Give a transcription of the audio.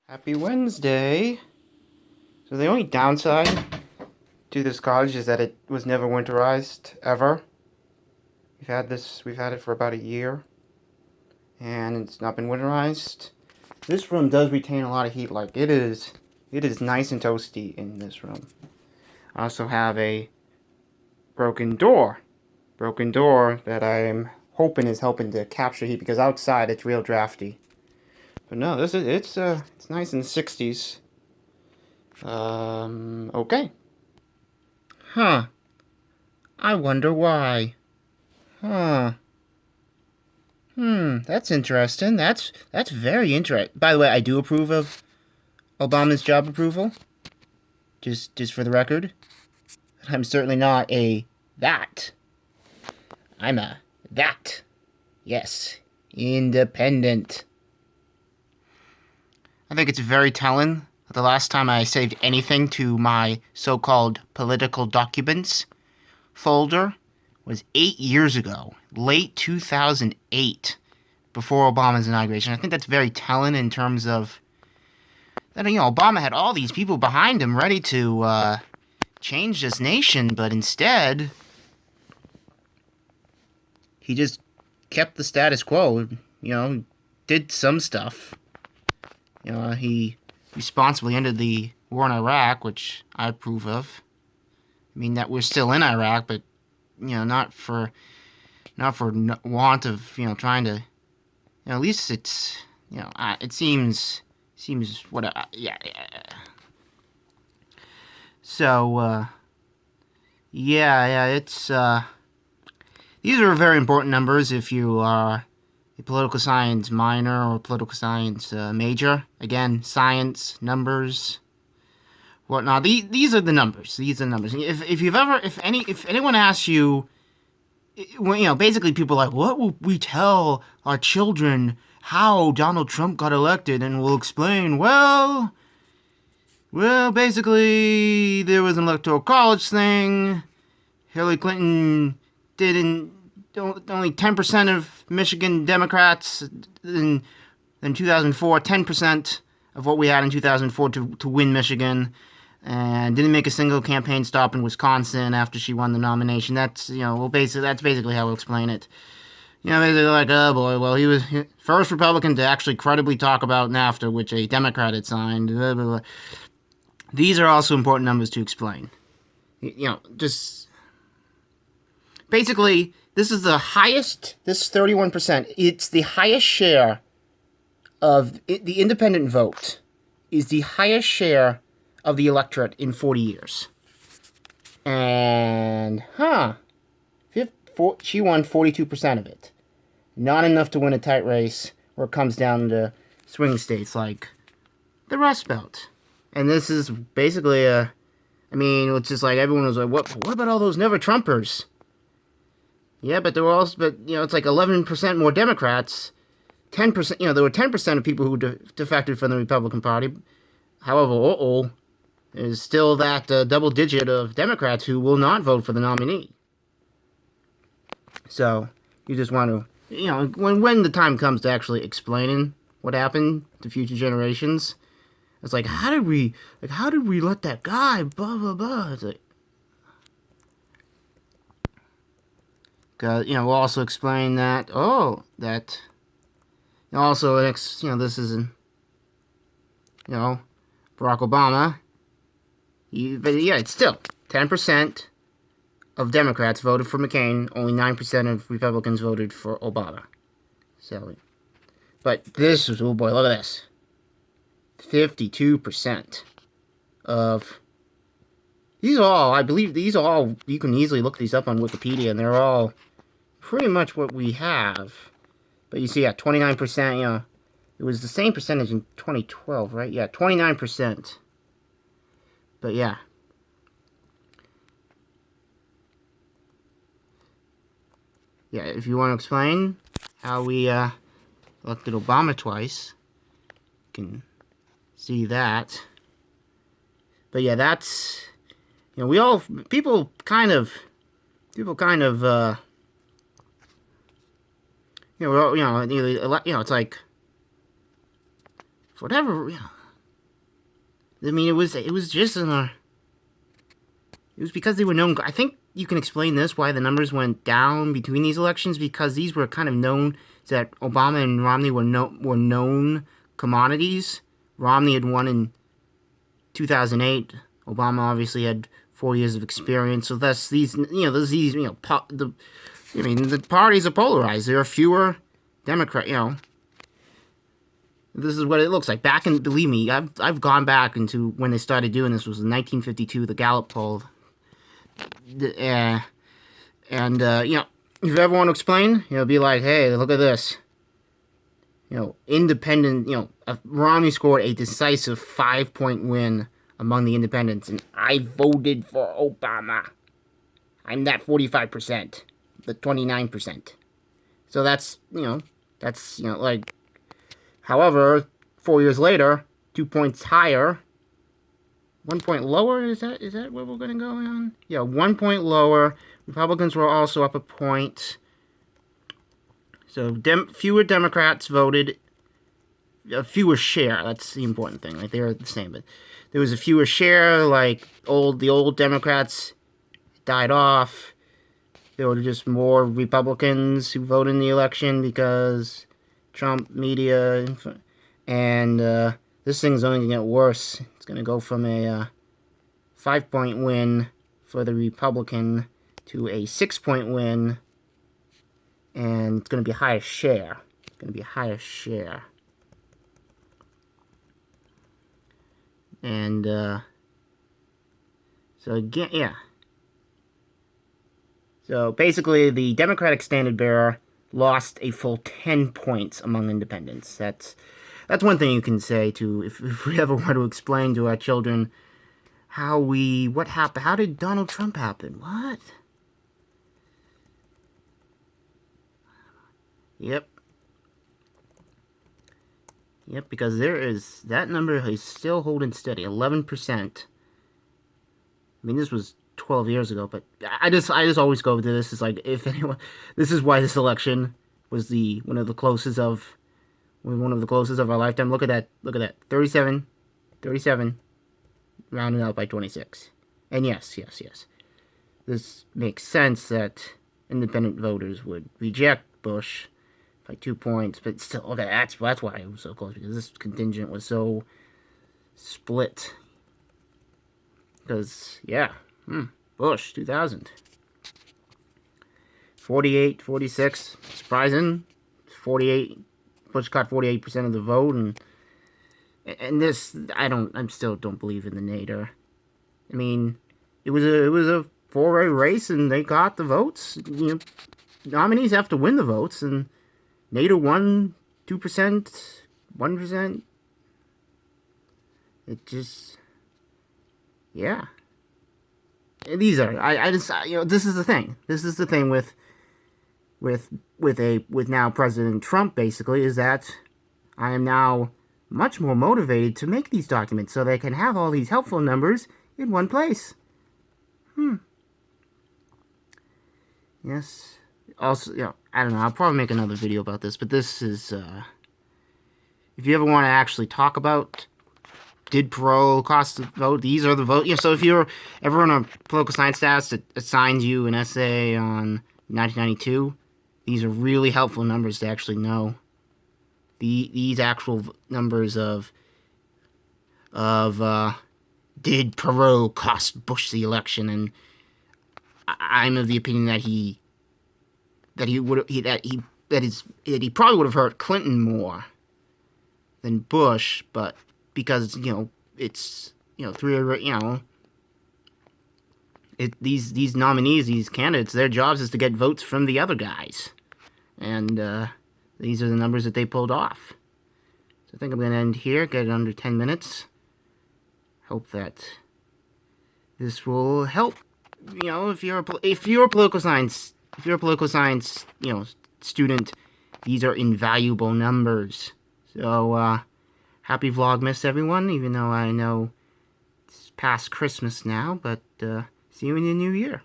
Happy Wednesday. So the only downside to this cottage is that it was never winterized ever. We've had it for about a year, and it's not been winterized. This room does retain a lot of heat. Like it is nice and toasty in this room. I also have a broken door that I'm hoping is helping to capture heat because outside it's real drafty. But no, it's nice in the 60s. Okay. Huh. I wonder why. Huh. That's interesting. That's very interesting. By the way, I do approve of Obama's job approval. Just for the record. I'm certainly not a that. I'm a that. Yes. Independent. I think it's very telling that the last time I saved anything to my so-called political documents folder was 8 years ago, late 2008, before Obama's inauguration. I think that's very telling in terms of that, Obama had all these people behind him ready to change this nation, but instead, he just kept the status quo, did some stuff. He responsibly ended the war in Iraq, which I approve of. I mean, that we're still in Iraq, but, not for want of, trying to, at least it's, it seems what, yeah. So, it's, these are very important numbers if you are a political science minor or political science major. Again, science, numbers, whatnot. These are the numbers. These are the numbers. If anyone asks you, basically people are like, what will we tell our children how Donald Trump got elected? And we'll explain, well, basically there was an electoral college thing. Hillary Clinton didn't. Only 10% of Michigan Democrats in 2004, 10% of what we had in 2004 to win Michigan, and didn't make a single campaign stop in Wisconsin after she won the nomination. That's, that's basically how we'll explain it. Basically like, oh boy, well, he was first Republican to actually credibly talk about NAFTA, which a Democrat had signed. Blah, blah, blah. These are also important numbers to explain. Just basically, this is the highest, this is 31%. It's the highest share of the independent vote is the highest share of the electorate in 40 years. And, she won 42% of it. Not enough to win a tight race where it comes down to swing states like the Rust Belt. And this is basically it's just like everyone was like, what about all those never-Trumpers? Yeah, but there were also, it's like 11% more Democrats. 10%, there were 10% of people who defected from the Republican Party. However, there's still that double digit of Democrats who will not vote for the nominee. So, you just want to, when the time comes to actually explaining what happened to future generations, it's like, how did we let that guy, blah, blah, blah. It's like, we'll also explain that, also, this is, Barack Obama. But yeah, it's still 10% of Democrats voted for McCain, only 9% of Republicans voted for Obama. So, but this is, oh boy, look at this. 52% of, I believe these are all, you can easily look these up on Wikipedia, and they're all pretty much what we have. But you see, 29%, it was the same percentage in 2012, right? Yeah, 29%. But yeah. Yeah, if you want to explain how we elected Obama twice, you can see that. But yeah, that's, people kind of, it's like, for whatever, I mean, it was just in a. It was because they were known. I think you can explain this why the numbers went down between these elections, because these were kind of known that Obama and Romney were known commodities. Romney had won in 2008. Obama obviously had 4 years of experience. So thus the parties are polarized. There are fewer Democrat. This is what it looks like. Believe me, I've gone back into when they started doing this. Was in 1952, the Gallup poll. If you ever want to explain, be like, hey, look at this. Independent, Romney scored a decisive 5-point win among the independents, and I voted for Obama. I'm that 45%, the 29%. So however, 4 years later, 2 points higher, 1 point lower, is that where we're going to go on? Yeah, 1 point lower. Republicans were also up a point. So fewer Democrats voted, a fewer share. That's the important thing. Like, they're the same, but there was a fewer share. Like the old Democrats died off. There were just more Republicans who voted in the election because Trump media, and this thing's only going to get worse. It's going to go from a 5-point win for the Republican to a 6-point win. And it's going to be a higher share. And, so again, yeah. So basically, the Democratic standard bearer lost a full 10 points among independents. That's one thing you can say to, if we ever want to explain to our children what happened, how did Donald Trump happen? What? Yep, because that number is still holding steady, 11%. I mean, this was 12 years ago, but I just always go to this. It's like, if anyone, this is why this election was one of the closest of our lifetime. Look at that, 37, rounding out by 26. And yes, this makes sense that independent voters would reject Bush by 2 points, but still, that's why it was so close, because this contingent was so split. Because, Bush, 2000. 48, 46, surprising. 48, Bush got 48% of the vote, and this, I still don't believe in the Nader. I mean, it was a four-way race, and they got the votes. Nominees have to win the votes, and Nader won 2%, 1%. It just, yeah. These are, this is the thing. This is the thing with now President Trump, basically, is that I am now much more motivated to make these documents so they can have all these helpful numbers in one place. Yes. Also, I don't know, I'll probably make another video about this, but this is, if you ever want to actually talk about did Perot cost the vote, these are the vote. So if you're ever on a political science staff that assigns you an essay on 1992, these are really helpful numbers to actually know. These actual numbers of did Perot cost Bush the election, and I'm of the opinion that he probably would have hurt Clinton more than Bush, but because it's these nominees, these candidates, their jobs is to get votes from the other guys, and these are the numbers that they pulled off. So I think I'm going to end here, get it under 10 minutes. Hope that this will help. If you're a political science student, these are invaluable numbers. So happy Vlogmas, everyone, even though I know it's past Christmas now, but see you in the new year.